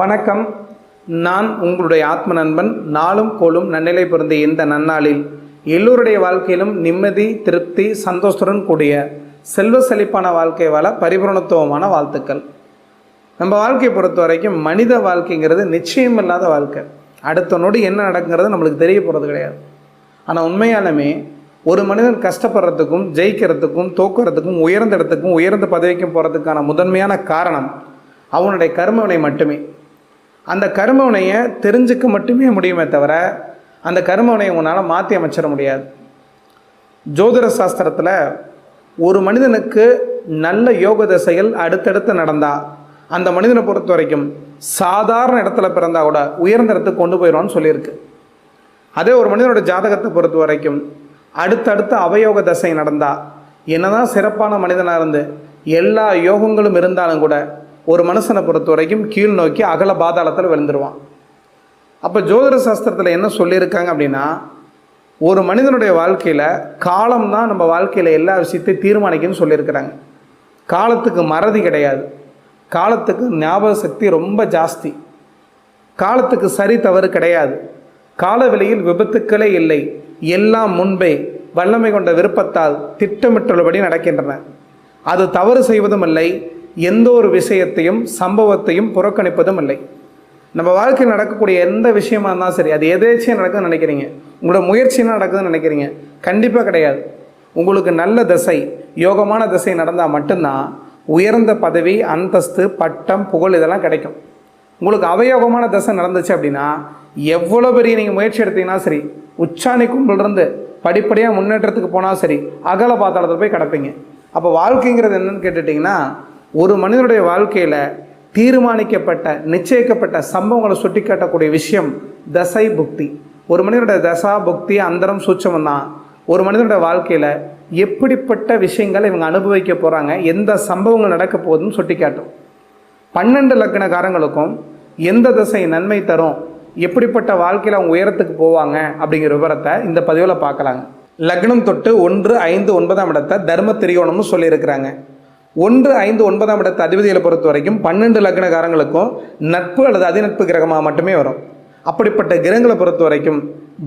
வணக்கம். நான் உங்களுடைய ஆத்ம நண்பன். நாளும் கோளும் நன்னிலை பொருந்திய இந்த நன்னாளில் எல்லோருடைய வாழ்க்கையிலும் நிம்மதி, திருப்தி, சந்தோஷத்துடன் கூடிய செல்வ செழிப்பான வாழ்க்கை வாழ பரிபூரணத்துவமான வாழ்த்துக்கள். நம்ம வாழ்க்கையை பொறுத்த வரைக்கும் மனித வாழ்க்கைங்கிறது நிச்சயமில்லாத வாழ்க்கை. அடுத்த நொடி என்ன நடக்குங்கிறது நம்மளுக்கு தெரிய போகிறது கிடையாது. ஆனால் உண்மையாலுமே ஒரு மனிதன் கஷ்டப்படுறதுக்கும் ஜெயிக்கிறதுக்கும் தோக்குறதுக்கும் உயர்ந்த இடத்துக்கும் உயர்ந்த பதவிக்கும் போகிறதுக்கான முதன்மையான காரணம் அவனுடைய கர்மவினை மட்டுமே. அந்த கர்மவினையை தெரிஞ்சுக்க மட்டுமே முடியுமே தவிர அந்த கர்மவினையை உன்னால் மாற்றி அமைச்சிட முடியாது. ஜோதிட சாஸ்திரத்தில் ஒரு மனிதனுக்கு நல்ல யோக தசைகள் அடுத்தடுத்து நடந்தால் அந்த மனிதனை பொறுத்த வரைக்கும் சாதாரண இடத்துல பிறந்தால் கூட உயர்ந்த இடத்துக்கு கொண்டு போயிடுவான்னு சொல்லியிருக்கு. அதே ஒரு மனிதனோட ஜாதகத்தை பொறுத்த வரைக்கும் அடுத்தடுத்து அவயோக தசை நடந்தால் என்னதான் சிறப்பான மனிதனாக இருந்து எல்லா யோகங்களும் இருந்தாலும் கூட ஒரு மனுஷனை பொறுத்த வரைக்கும் கீழ் நோக்கி அகல பாதாளத்தில் விழுந்துருவான். அப்போ ஜோதிட சாஸ்திரத்தில் என்ன சொல்லியிருக்காங்க அப்படின்னா, ஒரு மனிதனுடைய வாழ்க்கையில் காலம்தான் நம்ம வாழ்க்கையில் எல்லா விஷயத்தையும் தீர்மானிக்குன்னு சொல்லியிருக்கிறாங்க. காலத்துக்கு மறதி கிடையாது, காலத்துக்கு ஞாபக சக்தி ரொம்ப ஜாஸ்தி, காலத்துக்கு சரி தவறு கிடையாது, காலவெளியில் விபத்துக்களே இல்லை, எல்லாம் முன்பே வல்லமை கொண்ட விருப்பத்தால் திட்டமிட்டுள்ளபடி நடக்கின்றன. அது தவறு செய்வதும் இல்லை, எந்த ஒரு விஷயத்தையும் சம்பவத்தையும் புறக்கணிப்பதும் இல்லை. நம்ம வாழ்க்கையில் நடக்கக்கூடிய எந்த விஷயமா இருந்தாலும் சரி, அது எதேச்சியாக நடக்குதுன்னு நினைக்கிறீங்க, உங்களோட முயற்சினா நடக்குதுன்னு நினைக்கிறீங்க, கண்டிப்பாக கிடையாது. உங்களுக்கு நல்ல திசை, யோகமான திசை நடந்தால் மட்டும்தான் உயர்ந்த பதவி, அந்தஸ்து, பட்டம், புகழ் இதெல்லாம் கிடைக்கும். உங்களுக்கு அவயோகமான திசை நடந்துச்சு அப்படின்னா எவ்வளோ பெரிய நீங்கள் முயற்சி எடுத்தீங்கன்னா சரி, உச்சாணி கும்பிலிருந்து படிப்படியாக முன்னேற்றத்துக்கு போனால் சரி, அகல பாத்தாளத்தில் போய் கிடப்பீங்க. அப்போ வாழ்க்கைங்கிறது என்னன்னு கேட்டுட்டிங்கன்னா, ஒரு மனிதனுடைய வாழ்க்கையில் தீர்மானிக்கப்பட்ட நிச்சயிக்கப்பட்ட சம்பவங்களை சுட்டி காட்டக்கூடிய விஷயம் தசை புக்தி. ஒரு மனிதனுடைய தசா புக்தி அந்தரம் சூட்சமம் தான் ஒரு மனிதனுடைய வாழ்க்கையில் எப்படிப்பட்ட விஷயங்களை இவங்க அனுபவிக்க போகிறாங்க, எந்த சம்பவங்கள் நடக்க போகுதுன்னு சுட்டி காட்டும். 12 லக்னக்காரங்களுக்கும் எந்த திசை நன்மை தரும், எப்படிப்பட்ட வாழ்க்கையில் அவங்க உயரத்துக்கு போவாங்க அப்படிங்கிற விவரத்தை இந்த பதிவில் பார்க்கலாங்க. லக்னம் தொட்டு 1, 5, 9ஆம் இடத்தை தர்ம திரியோணம்னு சொல்லியிருக்கிறாங்க. 1, 5, 9ஆம் இடத்தை அதிபதிகளை பொறுத்த வரைக்கும் 12 லக்னக்காரங்களுக்கும் நட்பு அல்லது அதிநட்பு கிரகமாக மட்டுமே வரும். அப்படிப்பட்ட கிரகங்களை பொறுத்த வரைக்கும்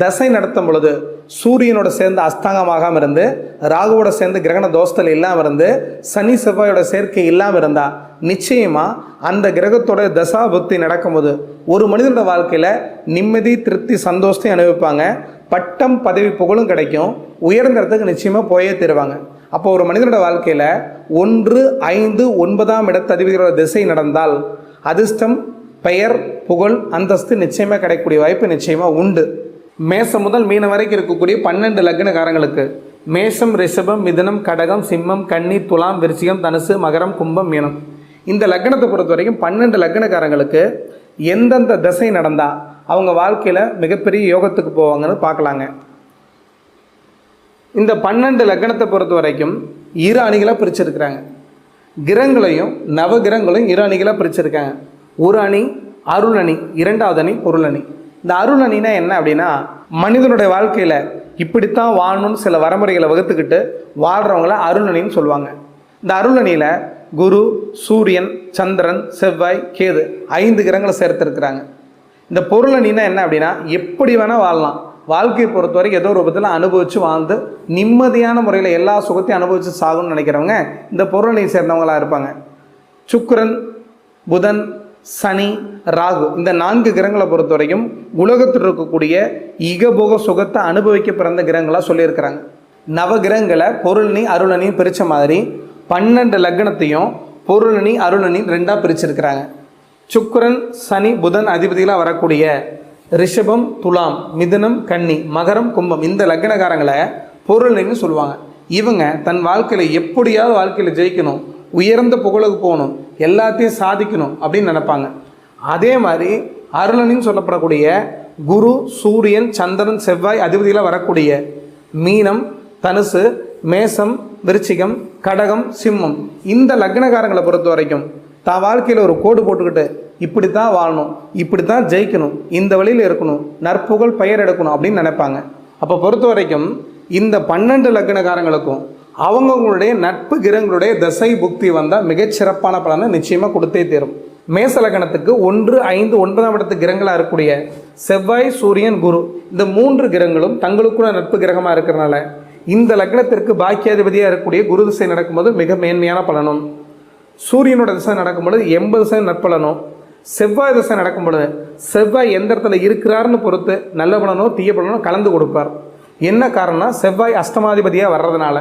தசை நடத்தும் பொழுது சூரியனோட சேர்ந்து அஸ்தாங்கமாக இருந்து, ராகுவோட சேர்ந்து கிரகண தோஷத்தில் இல்லாமல் இருந்து, சனி செவ்வாயோட சேர்க்கை இல்லாமல் இருந்தால் நிச்சயமாக அந்த கிரகத்தோட தசா புக்தி நடக்கும்போது ஒரு மனிதனோட வாழ்க்கையில் நிம்மதி, திருப்தி, சந்தோஷத்தை அனுபவிப்பாங்க. பட்டம், பதவி, புகழும் கிடைக்கும். உயர்ந்த இடத்துக்கு நிச்சயமாக போயே தருவாங்க. அப்போ ஒரு மனிதனோட வாழ்க்கையில் 1, 5, 9ஆம் இடத்து அதிபதிகளோட திசை நடந்தால் அதிர்ஷ்டம், பெயர், புகழ், அந்தஸ்து நிச்சயமாக கிடைக்கக்கூடிய வாய்ப்பு நிச்சயமாக உண்டு. மேசம் முதல் மீனம் வரைக்கும் இருக்கக்கூடிய 12 லக்னக்காரங்களுக்கு மேசம், ரிஷபம், மிதுனம், கடகம், சிம்மம், கன்னி, துலாம், விருச்சிகம், தனுசு, மகரம், கும்பம், மீனம் இந்த லக்னத்தை பொறுத்த வரைக்கும் 12 லக்னக்காரங்களுக்கு எந்தெந்த திசை நடந்தால் அவங்க வாழ்க்கையில் மிகப்பெரிய யோகத்துக்கு போவாங்கன்னு பார்க்கலாங்க. இந்த 12 லக்னத்தை பொறுத்த வரைக்கும் இரு அணிகளாக பிரிச்சிருக்கிறாங்க. கிரகங்களையும் நவகிரகங்களையும் இரு அணிகளாக பிரிச்சிருக்காங்க. ஒரு அணி அருள் அணி, 2வது அணி பொருள் அணி. இந்த அருள் அணினா என்ன அப்படின்னா, மனிதனுடைய வாழ்க்கையில் இப்படித்தான் வாழணும்னு சில வரமுறைகளை வகுத்துக்கிட்டு வாழ்கிறவங்கள அருள் அணின்னு சொல்லுவாங்க. இந்த அருள் அணியில் குரு, சூரியன், சந்திரன், செவ்வாய், கேது 5 கிரகங்களை சேர்த்துருக்குறாங்க. இந்த பொருள் அணினா என்ன அப்படின்னா, எப்படி வேணால் வாழலாம், வாழ்க்கையை பொறுத்த வரைக்கும் ஏதோ ஒரு விதத்தில் அனுபவித்து வாழ்ந்து நிம்மதியான முறையில் எல்லா சுகத்தையும் அனுபவித்து சாகுன்னு நினைக்கிறவங்க இந்த பொருள் அணியை சேர்ந்தவங்களாக இருப்பாங்க. சுக்கிரன், புதன், சனி, ராகு இந்த 4 கிரகங்களை பொறுத்த வரைக்கும் உலகத்தில் இருக்கக்கூடிய இகபோக சுகத்தை அனுபவிக்க பிறந்த கிரகங்களாக சொல்லியிருக்கிறாங்க. நவகிரகங்களை பொருளணி அருளணியும் பிரித்த மாதிரி 12 லக்னத்தையும் பொருளணி அருளணி 2ஆக பிரிச்சிருக்கிறாங்க. சுக்கிரன், சனி, புதன் அதிபதிகளாக வரக்கூடிய ரிஷபம், துலாம், மிதுனம், கன்னி, மகரம், கும்பம் இந்த லக்னக்காரங்களை பொருள்னு சொல்லுவாங்க. இவங்க தன் வாழ்க்கையில் எப்படியாவது வாழ்க்கையில் ஜெயிக்கணும், உயர்ந்த புகழுக்கு போகணும், எல்லாத்தையும் சாதிக்கணும் அப்படின்னு நினைப்பாங்க. அதே மாதிரி அருளனின்னு சொல்லப்படக்கூடிய குரு, சூரியன், சந்திரன், செவ்வாய் அதிபதியில் வரக்கூடிய மீனம், தனுசு, மேசம், விருச்சிகம், கடகம், சிம்மம் இந்த லக்னக்காரங்களை பொறுத்த வரைக்கும் தான் வாழ்க்கையில் ஒரு கோடு போட்டுக்கிட்டு இப்படி தான் வாழணும், இப்படி தான் ஜெயிக்கணும், இந்த வழியில் இருக்கணும், நற்புகழ் பெயர் எடுக்கணும் அப்படின்னு நினைப்பாங்க. அப்போ பொறுத்த வரைக்கும் இந்த 12 லக்னக்காரங்களுக்கும் அவங்களுடைய நட்பு கிரகங்களுடைய தசை புக்தி வந்தால் மிகச்சிறப்பான பலனை நிச்சயமாக கொடுத்தே தரும். மேச லக்னத்துக்கு 1, 5, 9ஆம் இடத்து கிரகங்களாக இருக்கக்கூடிய செவ்வாய், சூரியன், குரு இந்த 3 கிரகங்களும் தங்களுக்குள்ள நட்பு கிரகமாக இருக்கிறனால இந்த லக்னத்திற்கு பாக்கியாதிபதியாக இருக்கக்கூடிய குரு திசை நடக்கும்போது மிக மேன்மையான பலனும், சூரியனோட திசை நடக்கும்பொழுது 80% நற்பலனும், செவ்வாய் திசை நடக்கும் பொழுது செவ்வாய் எந்த இடத்துல இருக்கிறாருன்னு பொறுத்து நல்ல பலனோ தீய பலனோ கலந்து கொடுப்பார். என்ன காரணம்னா செவ்வாய் அஷ்டமாதிபதியாக வர்றதுனால.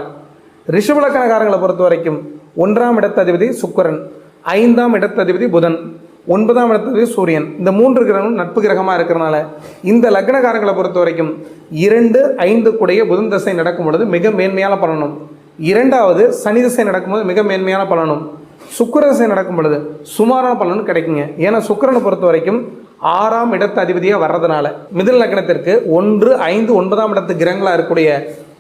ரிஷபலக்கணக்காரங்களை பொறுத்த வரைக்கும் 1ஆம் இடத்ததிபதி சுக்கிரன், 5ஆம் இடத்ததிபதி புதன், 9ஆம் இடத்ததிபதி சூரியன் இந்த 3 கிரகங்களும் நட்பு கிரகமாக இருக்கிறனால இந்த லக்னக்காரங்களை பொறுத்த வரைக்கும் 2, 5 கூடிய புதன் திசை நடக்கும் பொழுது மிக மேன்மையான பலனும், 2வது சனி திசை நடக்கும்போது மிக மேன்மையான பலனும், சுக்கிர திசை நடக்கும் பொழுது சுமாரான பலனும் கிடைக்குங்க. ஏன்னா சுக்கிரனை பொறுத்த வரைக்கும் 6ஆம் இடத்து அதிபதியாக வர்றதுனால மிதுன லக்னத்திற்கு 1, 5, 9ஆம் இடத்து கிரகங்களாக இருக்கக்கூடிய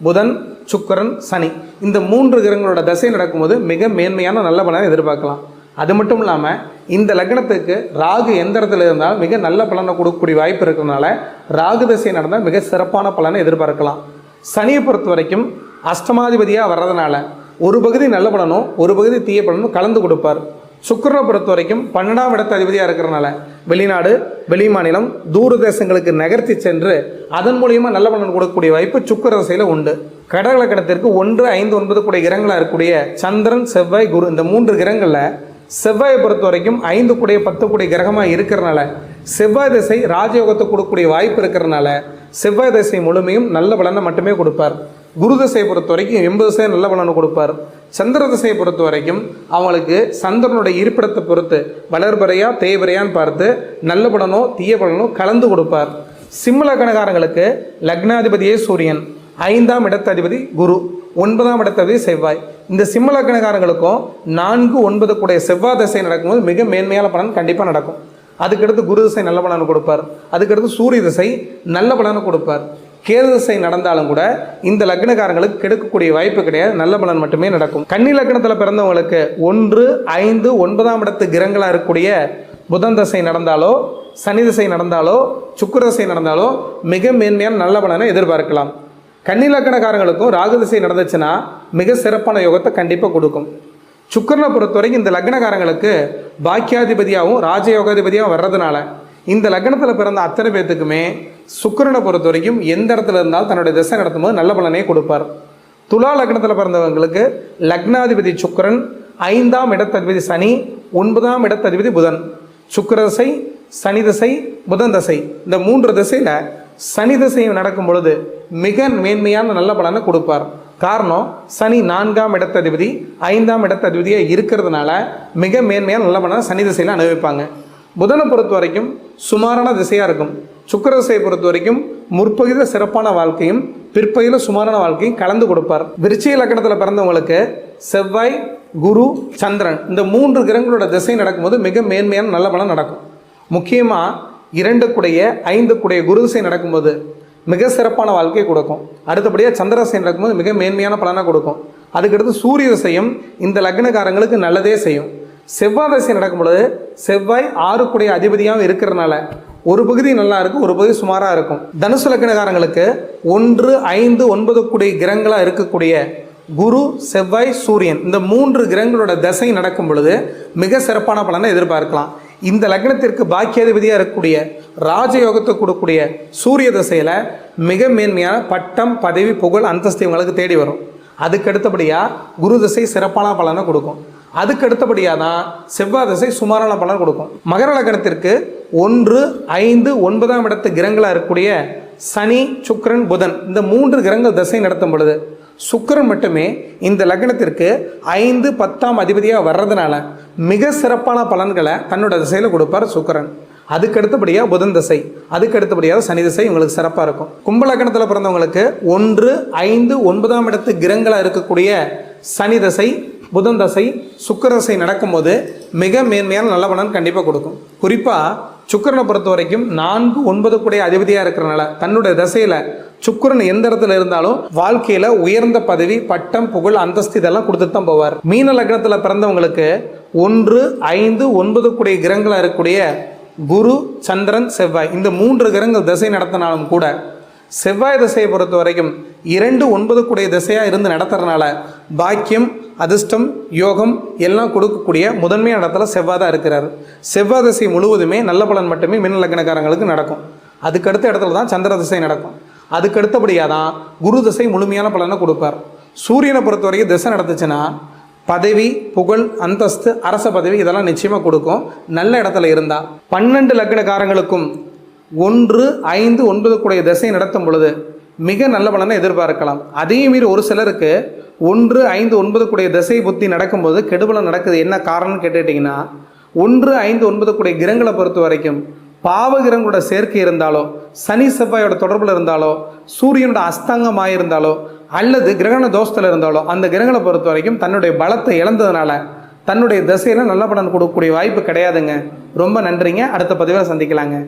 புதன், சுக்கிரன், சனி இந்த 3 கிரகங்களோட தசை நடக்கும்போது மிக மேன்மையான நல்ல பலனை எதிர்பார்க்கலாம். அது மட்டும் இல்லாமல் இந்த லக்னத்துக்கு ராகு எந்த இடத்துல இருந்தாலும் மிக நல்ல பலனை கொடுக்கக்கூடிய வாய்ப்பு இருக்கிறதுனால ராகு தசை நடந்தால் மிக சிறப்பான பலனை எதிர்பார்க்கலாம். சனியை பொறுத்த வரைக்கும் அஷ்டமாதிபதியாக வர்றதுனால ஒரு பகுதி நல்ல பலனும் ஒரு பகுதி தீய பலனும் கலந்து கொடுப்பார். சுக்கிரனை பொறுத்த வரைக்கும் 12ஆம் இடத்து அதிபதியாக இருக்கிறனால வெளிநாடு, வெளி மாநிலம், தூர தேசங்களுக்கு நகர்த்தி சென்று அதன் மூலியமாக நல்ல பலன் கொடுக்கக்கூடிய வாய்ப்பு சுக்கிர திசையில் உண்டு. கடக லக்னத்திற்கு 1, 5, 9 கூடிய கிரகங்களாக இருக்கக்கூடிய சந்திரன், செவ்வாய், குரு இந்த 3 கிரகங்களில் செவ்வாயை பொறுத்த வரைக்கும் 5 கூடிய 10 கூடிய கிரகமாக இருக்கிறனால செவ்வாய் திசை ராஜயோகத்தை கொடுக்கக்கூடிய வாய்ப்பு இருக்கிறனால செவ்வாய் திசை முழுமையும் நல்ல பலனை மட்டுமே கொடுப்பார். குரு திசையை பொறுத்த வரைக்கும் 80% நல்ல பலனை கொடுப்பார். சந்திர திசையை பொறுத்த வரைக்கும் அவங்களுக்கு சந்திரனுடைய இருப்பிடத்தை பொறுத்து வளர்பறையா தேய்பறையான்னு பார்த்து நல்ல பலனோ தீய பலனோ கலந்து கொடுப்பார். சிம்ம லக்னக்காரங்களுக்கு லக்னாதிபதியே சூரியன், 5ஆம் இடத்ததிபதி குரு, 9ஆம் இடத்ததிபதி செவ்வாய் இந்த சிம்ம லக்னக்காரங்களுக்கும் 4, 9 கூடிய செவ்வாய் திசை நடக்கும்போது மிக மேன்மையான பலன் கண்டிப்பாக நடக்கும். அதுக்கடுத்து குரு திசை நல்ல பலனை கொடுப்பார். அதுக்கடுத்து சூரிய திசை நல்ல பலனை கொடுப்பார். கேது திசை நடந்தாலும் கூட இந்த லக்னக்காரங்களுக்கு கெடுக்கக்கூடிய வாய்ப்பு கிடையாது, நல்ல பலன் மட்டுமே நடக்கும். கன்னி லக்னத்தில் பிறந்தவங்களுக்கு 1, 5, 9ஆம் இடத்து கிரகங்களாக இருக்கக்கூடிய புதன் திசை நடந்தாலோ சனி திசை நடந்தாலோ சுக்கிர திசை நடந்தாலோ மிக மேன்மையான நல்ல பலனை எதிர்பார்க்கலாம். கன்னி லக்னக்காரங்களுக்கும் ராகு திசை நடந்துச்சுன்னா மிக சிறப்பான யோகத்தை கண்டிப்பாக கொடுக்கும். சுக்கிரனை பொறுத்த வரைக்கும் இந்த லக்னக்காரங்களுக்கு பாக்கியாதிபதியாகவும் ராஜயோகாதிபதியாகவும் வர்றதுனால இந்த லக்னத்தில் பிறந்த அத்தனை பேர்த்துக்குமே சுக்கிரனை பொறுத்த வரைக்கும் எந்த இடத்துல இருந்தாலும் தன்னுடைய திசை நடத்தும் போது நல்ல பலனையே கொடுப்பார். துலா லக்னத்தில் பிறந்தவங்களுக்கு லக்னாதிபதி சுக்கிரன், 5ஆம் இடத்ததிபதி சனி, 9ஆம் இடத்ததிபதி புதன். சுக்கிர திசை, சனி திசை, புதன் திசை இந்த 3 திசையில் சனி திசை நடக்கும் பொழுது மிக மேன்மையான நல்ல பலனை கொடுப்பார். காரணம் சனி 4ஆம் இடத்ததிபதி 5ஆம் இடத்ததிபதியாக இருக்கிறதுனால மிக மேன்மையான நல்ல பலனை சனி திசையில் அனுபவிப்பாங்க. புதனை பொறுத்த வரைக்கும் சுமாரான திசையாக இருக்கும். சுக்கிர திசையை பொறுத்த வரைக்கும் முற்பகுதியில் சிறப்பான வாழ்க்கையும் பிற்பகுதியில் சுமாரான வாழ்க்கையும் கலந்து கொடுப்பார். விருச்சிக லக்னத்தில் பிறந்தவங்களுக்கு செவ்வாய், குரு, சந்திரன் இந்த 3 கிரகங்களோட திசை நடக்கும்போது மிக மேன்மையான நல்ல பலன் நடக்கும். முக்கியமாக 2 கூடிய 5 கூடிய குரு திசை நடக்கும்போது மிக சிறப்பான வாழ்க்கையை கொடுக்கும். அடுத்தபடியாக சந்திர திசை நடக்கும்போது மிக மேன்மையான பலனை கொடுக்கும். அதுக்கடுத்து சூரிய திசையும் இந்த லக்னக்காரங்களுக்கு நல்லதே செய்யும். செவ்வாய் திசை நடக்கும்பொழுது செவ்வாய் 6 கூடிய அதிபதியாகவும் இருக்கிறதுனால ஒரு பகுதி நல்லா இருக்கும், ஒரு பகுதி சுமாராக இருக்கும். தனுசு லக்னக்காரங்களுக்கு 1, 5, 9 கூடிய கிரகங்களாக இருக்கக்கூடிய குரு, செவ்வாய், சூரியன் இந்த 3 கிரகங்களோட தசை நடக்கும் பொழுது மிக சிறப்பான பலனை எதிர்பார்க்கலாம். இந்த லக்னத்திற்கு பாக்கியாதிபதியாக இருக்கக்கூடிய ராஜயோகத்தை கொடுக்கக்கூடிய சூரிய திசையில் மிக மேன்மையான பட்டம், பதவி, புகழ், அந்தஸ்து இவங்களுக்கு தேடி வரும். அதுக்கு அடுத்தபடியாக குரு திசை சிறப்பான பலனை கொடுக்கும். அதுக்கு அடுத்தபடியாக தான் செவ்வாய் திசை சுமாரான பலன் கொடுக்கும். மகர லக்னத்திற்கு 1, 5, 9ஆம் இடத்து கிரகங்களாக இருக்கக்கூடிய சனி, சுக்கிரன், புதன் இந்த 3 கிரகங்கள் திசை நடத்தும் பொழுது சுக்கிரன் மட்டுமே இந்த லக்னத்திற்கு 5, 10ஆம் அதிபதியாக வர்றதுனால மிக சிறப்பான பலன்களை தன்னோட திசையில் கொடுப்பார் சுக்கிரன். அதுக்கு அடுத்தபடியாக புதன் திசை, அதுக்கு அடுத்தபடியாக சனி திசை இவங்களுக்கு சிறப்பாக இருக்கும். கும்ப லக்னத்தில் பிறந்தவங்களுக்கு 1, 5, 9ஆம் இடத்து கிரகங்களாக இருக்கக்கூடிய சனி திசை, புதன் தசை, சுக்கிர தசை நடக்கும்போது மிக மேன்மையான நல்ல பலன் கண்டிப்பாக கொடுக்கும். குறிப்பாக சுக்கிரனை பொறுத்த வரைக்கும் 4, 9 கூடிய அதிபதியாக இருக்கிறனால தன்னுடைய தசையில் சுக்கிரன் எந்த இடத்துல இருந்தாலும் வாழ்க்கையில் உயர்ந்த பதவி, பட்டம், புகழ், அந்தஸ்து இதெல்லாம் கொடுத்துட்டு தான் போவார். மீன லக்னத்தில் பிறந்தவங்களுக்கு 1, 5, 9 கூடிய கிரகங்களாக இருக்கக்கூடிய குரு, சந்திரன், செவ்வாய் இந்த 3 கிரகங்கள் தசை நடத்தினாலும் கூட செவ்வாய் திசையை பொறுத்த வரைக்கும் 2 9 கூடிய திசையாக இருந்து நடத்துறதுனால பாக்கியம், அதிர்ஷ்டம், யோகம் எல்லாம் கொடுக்கக்கூடிய முதன்மையான இடத்துல செவ்வாய் தான் இருக்கிறார். செவ்வாய் திசை முழுவதுமே நல்ல பலன் மட்டுமே மீன லக்னக்காரங்களுக்கு நடக்கும். அதுக்கடுத்த இடத்துல தான் சந்திர திசை நடக்கும். அதுக்கு அடுத்தபடியாக தான் குரு திசை முழுமையான பலனை கொடுப்பார். சூரியனை பொறுத்த வரைக்கும் திசை நடத்துச்சுன்னா பதவி, புகழ், அந்தஸ்து, அரச பதவி இதெல்லாம் நிச்சயமாக கொடுக்கும் நல்ல இடத்துல இருந்தால். 12 லக்னக்காரங்களுக்கும் 1 5 9 கூடிய திசை நடத்தும் பொழுது மிக நல்ல பலனை எதிர்பார்க்கலாம். அதே மீறி ஒரு சிலருக்கு 1 5 9 கூடிய திசை புத்தி நடக்கும்போது கெடுபலம் நடக்குது. என்ன காரணம்னு கேட்டுட்டிங்கன்னா 1 5 9 கூடிய கிரகங்களை பொறுத்த வரைக்கும் பாவகிரங்களோட சேர்க்கை இருந்தாலோ, சனி செவ்வாயோட தொடர்பில் இருந்தாலோ, சூரியனோட அஸ்தங்கமாக இருந்தாலோ, அல்லது கிரகண தோஷத்தில் இருந்தாலோ அந்த கிரகங்களை பொறுத்த வரைக்கும் தன்னுடைய பலத்தை இழந்ததுனால தன்னுடைய திசையில் நல்ல பலன் கொடுக்கக்கூடிய வாய்ப்பு கிடையாதுங்க. ரொம்ப நன்றிங்க. அடுத்த பதிவில் சந்திக்கலாங்க.